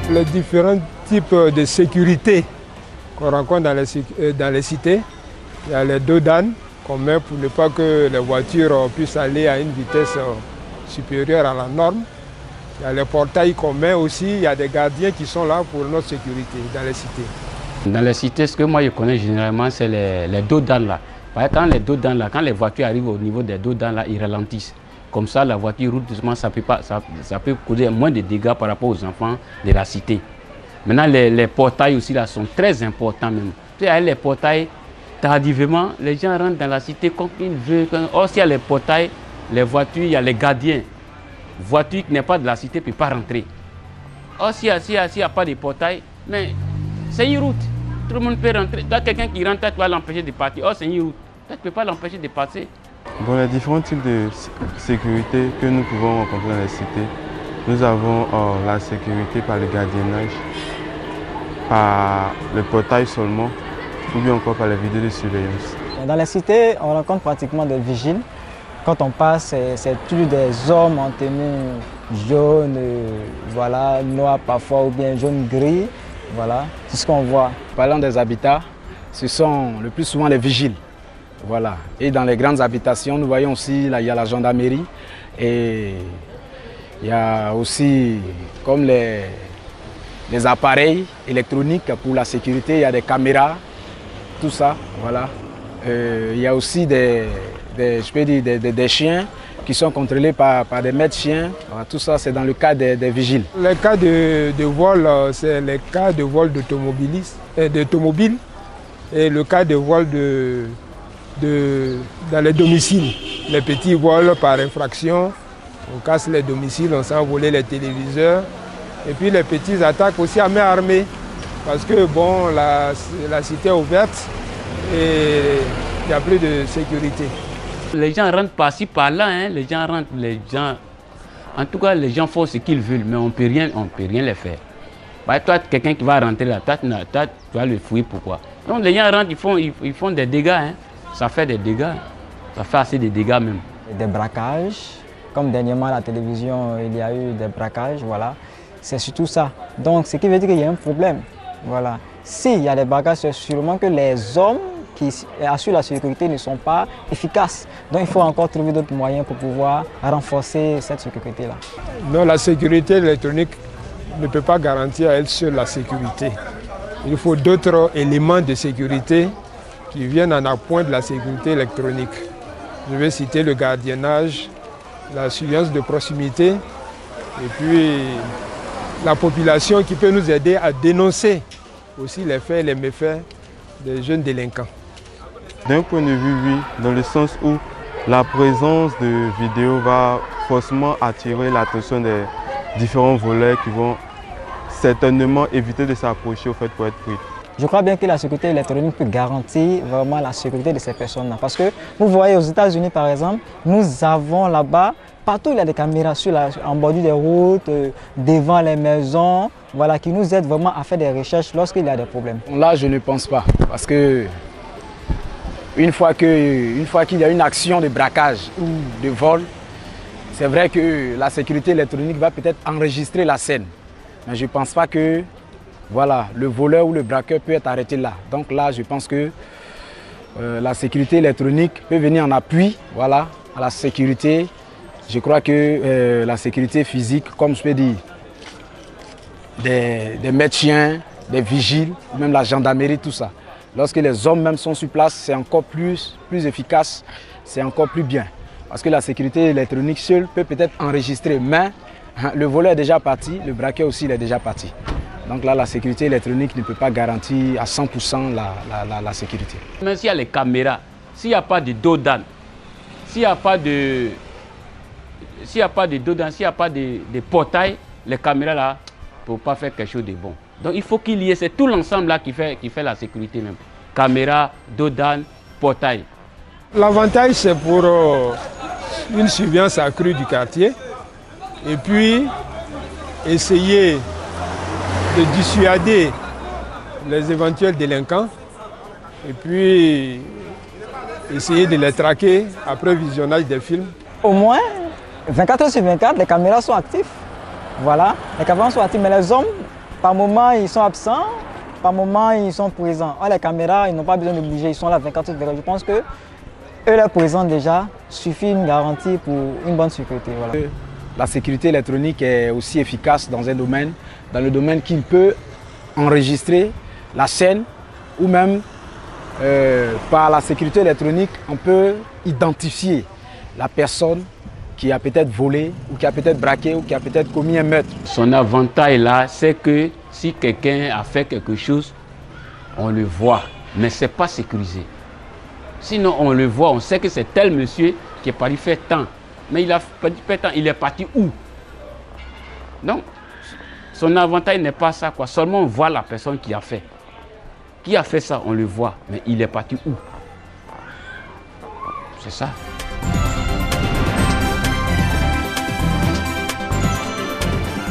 Les différents types de sécurité qu'on rencontre dans les cités. Il y a les dos d'âne qu'on met pour ne pas que les voitures puissent aller à une vitesse supérieure à la norme. Il y a les portails qu'on met aussi, il y a des gardiens qui sont là pour notre sécurité dans les cités. Dans les cités, ce que moi je connais généralement, c'est les dos d'âne là. Quand les dos d'âne là, quand les voitures arrivent au niveau des dos d'âne là, ils ralentissent. Comme ça, la voiture roule doucement, ça peut causer moins de dégâts par rapport aux enfants de la cité. Maintenant, les portails aussi là sont très importants même. Les portails, tardivement, les gens rentrent dans la cité comme ils veulent. Or, s'il y a les portails, les voitures, il y a les gardiens. Voiture qui n'est pas de la cité ne peut pas rentrer. Or, s'il n'y a pas de portail, mais c'est une route. Tout le monde peut rentrer. Toi, quelqu'un qui rentre, tu vas l'empêcher de partir. Or, c'est une route. Toi, tu ne peux pas l'empêcher de passer. Bon, les différents types de sécurité que nous pouvons rencontrer dans les cités, nous avons la sécurité par le gardiennage, par le portail seulement, ou bien encore par les vidéos de surveillance. Dans les cités, on rencontre pratiquement des vigiles. Quand on passe, c'est toujours des hommes en tenue jaune, voilà, noir parfois, ou bien jaune-gris. Voilà, c'est ce qu'on voit. Parlant des habitats, ce sont le plus souvent les vigiles. Voilà. Et dans les grandes habitations, nous voyons aussi, là, il y a la gendarmerie et il y a aussi comme les appareils électroniques pour la sécurité, il y a des caméras, tout ça. Voilà. Il y a aussi des chiens qui sont contrôlés par des maîtres chiens. Voilà, tout ça, c'est dans le cas des vigiles. Les cas de vol, c'est les cas de vol d'automobiles et le cas de vol dans les domiciles. Les petits vols par infraction, on casse les domiciles, on s'en voler les téléviseurs. Et puis les petites attaques aussi à main armée, parce que bon, la cité est ouverte et il n'y a plus de sécurité. Les gens rentrent par-ci, par-là, hein. Les gens rentrent, en tout cas, les gens font ce qu'ils veulent, mais on ne peut rien les faire. Bah, toi, quelqu'un qui va rentrer là, toi, tu vas le fouiller, pourquoi? Donc les gens rentrent, ils font des dégâts, hein. Ça fait des dégâts, ça fait assez de dégâts même. Des braquages, comme dernièrement à la télévision, il y a eu des braquages, voilà. C'est surtout ça. Donc, ce qui veut dire qu'il y a un problème, voilà. S'il y a des braquages, c'est sûrement que les hommes qui assurent la sécurité ne sont pas efficaces. Donc, il faut encore trouver d'autres moyens pour pouvoir renforcer cette sécurité-là. Non, la sécurité électronique ne peut pas garantir à elle seule la sécurité. Il faut d'autres éléments de sécurité qui viennent en appoint de la sécurité électronique. Je vais citer le gardiennage, la surveillance de proximité et puis la population qui peut nous aider à dénoncer aussi les faits et les méfaits des jeunes délinquants. D'un point de vue, oui, dans le sens où la présence de vidéos va forcément attirer l'attention des différents voleurs qui vont certainement éviter de s'approcher au fait pour être pris. Je crois bien que la sécurité électronique peut garantir vraiment la sécurité de ces personnes-là. Parce que vous voyez aux États-Unis par exemple, nous avons là-bas, partout il y a des caméras en bordure des routes, devant les maisons, voilà, qui nous aident vraiment à faire des recherches lorsqu'il y a des problèmes. Là, je ne pense pas. Parce que une fois qu'il y a une action de braquage ou de vol, c'est vrai que la sécurité électronique va peut-être enregistrer la scène. Mais je ne pense pas que voilà, le voleur ou le braqueur peut être arrêté là. Donc là, je pense que la sécurité électronique peut venir en appui, voilà, à la sécurité. Je crois que la sécurité physique, comme je peux dire, des maîtres chiens, des vigiles, même la gendarmerie, tout ça. Lorsque les hommes même sont sur place, c'est encore plus efficace, c'est encore plus bien. Parce que la sécurité électronique seule peut peut-être enregistrer, mais le voleur est déjà parti, le braqueur aussi il est déjà parti. Donc là, la sécurité électronique ne peut pas garantir à 100% la sécurité. Même s'il y a les caméras, s'il n'y a pas de dos d'âne, s'il n'y a pas de dos d'âne, s'il n'y a pas de portail, les caméras là ne peuvent pas faire quelque chose de bon. Donc il faut qu'il y ait, c'est tout l'ensemble là qui fait la sécurité même. Caméra, dos d'âne, portail. L'avantage c'est pour une surveillance accrue du quartier et puis essayer de dissuader les éventuels délinquants et puis essayer de les traquer après visionnage des films. Au moins 24 heures sur 24, les caméras sont actives. Voilà, les caméras sont actives, mais les hommes Par moment, ils sont absents, par moment, ils sont présents. Les caméras, ils n'ont pas besoin de bouger, ils sont là 24/24. Je pense que eux, leur présence déjà suffit une garantie pour une bonne sécurité. Voilà. La sécurité électronique est aussi efficace dans un domaine, dans le domaine qu'il peut enregistrer la scène ou même par la sécurité électronique, on peut identifier la personne qui a peut-être volé ou qui a peut-être braqué ou qui a peut-être commis un meurtre. Son avantage là, c'est que si quelqu'un a fait quelque chose, on le voit, mais ce n'est pas sécurisé. Sinon, on le voit, on sait que c'est tel monsieur qui est parti faire tant. Mais il a fait tant, il est parti où? Donc, son avantage n'est pas ça, quoi. Seulement on voit la personne qui a fait. Qui a fait ça, on le voit, mais il est parti où? C'est ça.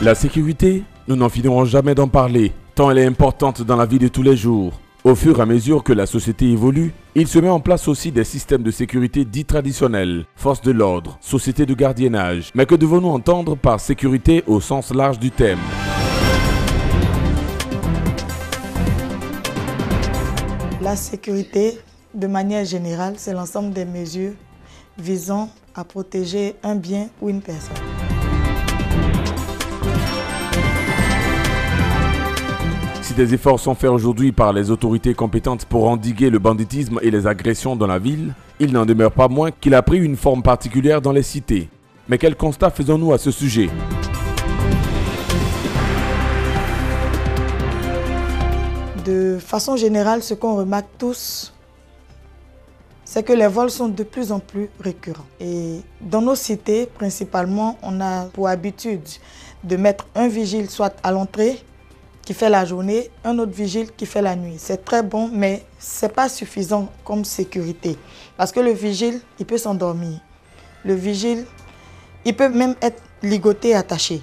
La sécurité, nous n'en finirons jamais d'en parler, tant elle est importante dans la vie de tous les jours. Au fur et à mesure que la société évolue, il se met en place aussi des systèmes de sécurité dits traditionnels, forces de l'ordre, sociétés de gardiennage. Mais que devons-nous entendre par sécurité au sens large du terme? La sécurité, de manière générale, c'est l'ensemble des mesures visant à protéger un bien ou une personne. Si des efforts sont faits aujourd'hui par les autorités compétentes pour endiguer le banditisme et les agressions dans la ville, il n'en demeure pas moins qu'il a pris une forme particulière dans les cités. Mais quel constat faisons-nous à ce sujet? De façon générale, ce qu'on remarque tous, c'est que les vols sont de plus en plus récurrents. Et dans nos cités, principalement, on a pour habitude de mettre un vigile soit à l'entrée, qui fait la journée, un autre vigile qui fait la nuit. C'est très bon, mais ce n'est pas suffisant comme sécurité. Parce que le vigile, il peut s'endormir. Le vigile, il peut même être ligoté, attaché.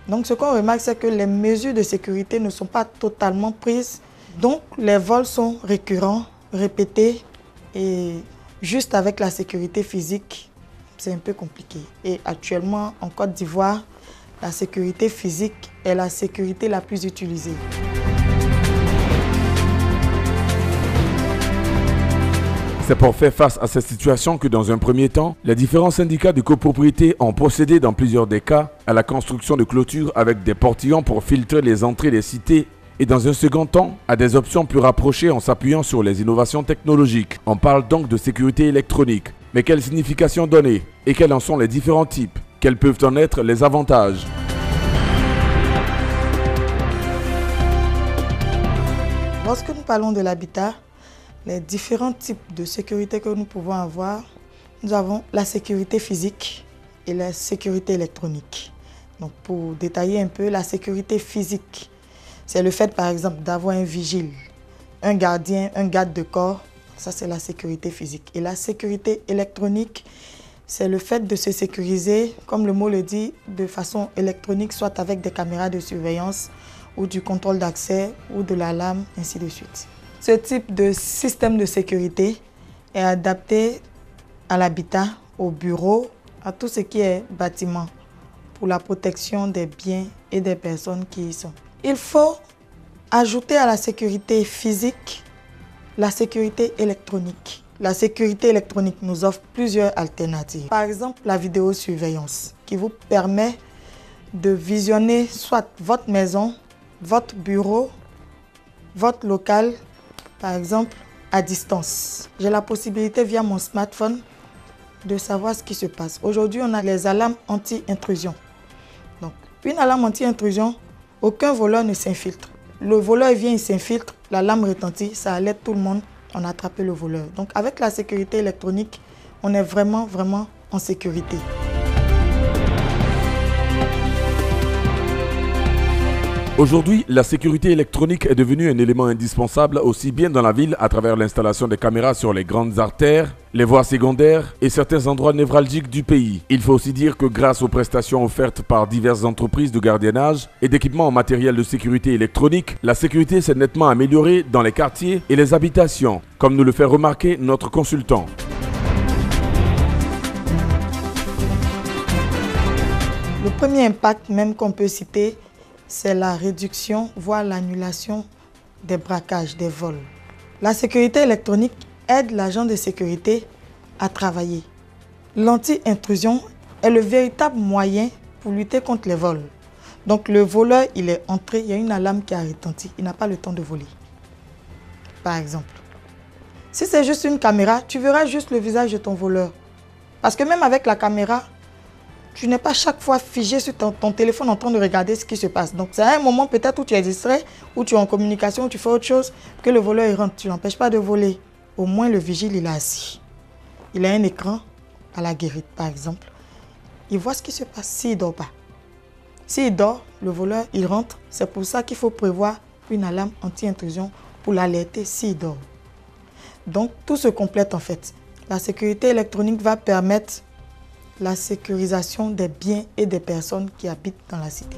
Donc ce qu'on remarque, c'est que les mesures de sécurité ne sont pas totalement prises. Donc les vols sont récurrents, répétés, et juste avec la sécurité physique, c'est un peu compliqué. Et actuellement, en Côte d'Ivoire, la sécurité physique est la sécurité la plus utilisée. C'est pour faire face à cette situation que dans un premier temps, les différents syndicats de copropriété ont procédé dans plusieurs des cas à la construction de clôtures avec des portillons pour filtrer les entrées des cités et dans un second temps à des options plus rapprochées en s'appuyant sur les innovations technologiques. On parle donc de sécurité électronique. Mais quelle signification donner et quels en sont les différents types? Quels peuvent en être les avantages? Lorsque nous parlons de l'habitat, les différents types de sécurité que nous pouvons avoir, nous avons la sécurité physique et la sécurité électronique. Donc pour détailler un peu, la sécurité physique, c'est le fait par exemple d'avoir un vigile, un gardien, un garde de corps, ça c'est la sécurité physique. Et la sécurité électronique, c'est le fait de se sécuriser, comme le mot le dit, de façon électronique, soit avec des caméras de surveillance ou du contrôle d'accès ou de l'alarme, ainsi de suite. Ce type de système de sécurité est adapté à l'habitat, au bureau, à tout ce qui est bâtiment, pour la protection des biens et des personnes qui y sont. Il faut ajouter à la sécurité physique la sécurité électronique. La sécurité électronique nous offre plusieurs alternatives. Par exemple, la vidéosurveillance qui vous permet de visionner soit votre maison, votre bureau, votre local, par exemple, à distance. J'ai la possibilité via mon smartphone de savoir ce qui se passe. Aujourd'hui, on a les alarmes anti-intrusion. Donc, une alarme anti-intrusion, aucun voleur ne s'infiltre. Le voleur vient, il s'infiltre, l'alarme retentit, ça alerte tout le monde. On a attrapé le voleur. Donc avec la sécurité électronique, on est vraiment en sécurité. Aujourd'hui, la sécurité électronique est devenue un élément indispensable aussi bien dans la ville à travers l'installation des caméras sur les grandes artères, les voies secondaires et certains endroits névralgiques du pays. Il faut aussi dire que grâce aux prestations offertes par diverses entreprises de gardiennage et d'équipements en matériel de sécurité électronique, la sécurité s'est nettement améliorée dans les quartiers et les habitations, comme nous le fait remarquer notre consultant. Le premier impact même qu'on peut citer, c'est la réduction, voire l'annulation des braquages, des vols. La sécurité électronique aide l'agent de sécurité à travailler. L'anti-intrusion est le véritable moyen pour lutter contre les vols. Donc le voleur, il est entré, il y a une alarme qui a retenti, il n'a pas le temps de voler. Par exemple. Si c'est juste une caméra, tu verras juste le visage de ton voleur. Parce que même avec la caméra, tu n'es pas chaque fois figé sur ton téléphone en train de regarder ce qui se passe. Donc c'est à un moment peut-être où tu es distrait, où tu es en communication, où tu fais autre chose, que le voleur il rentre. Tu n'empêches pas de voler. Au moins le vigile, il est assis. Il a un écran à la guérite, par exemple. Il voit ce qui se passe s'il ne dort pas. S'il dort, le voleur, il rentre. C'est pour ça qu'il faut prévoir une alarme anti-intrusion pour l'alerter s'il dort. Donc, tout se complète en fait. La sécurité électronique va permettre la sécurisation des biens et des personnes qui habitent dans la cité.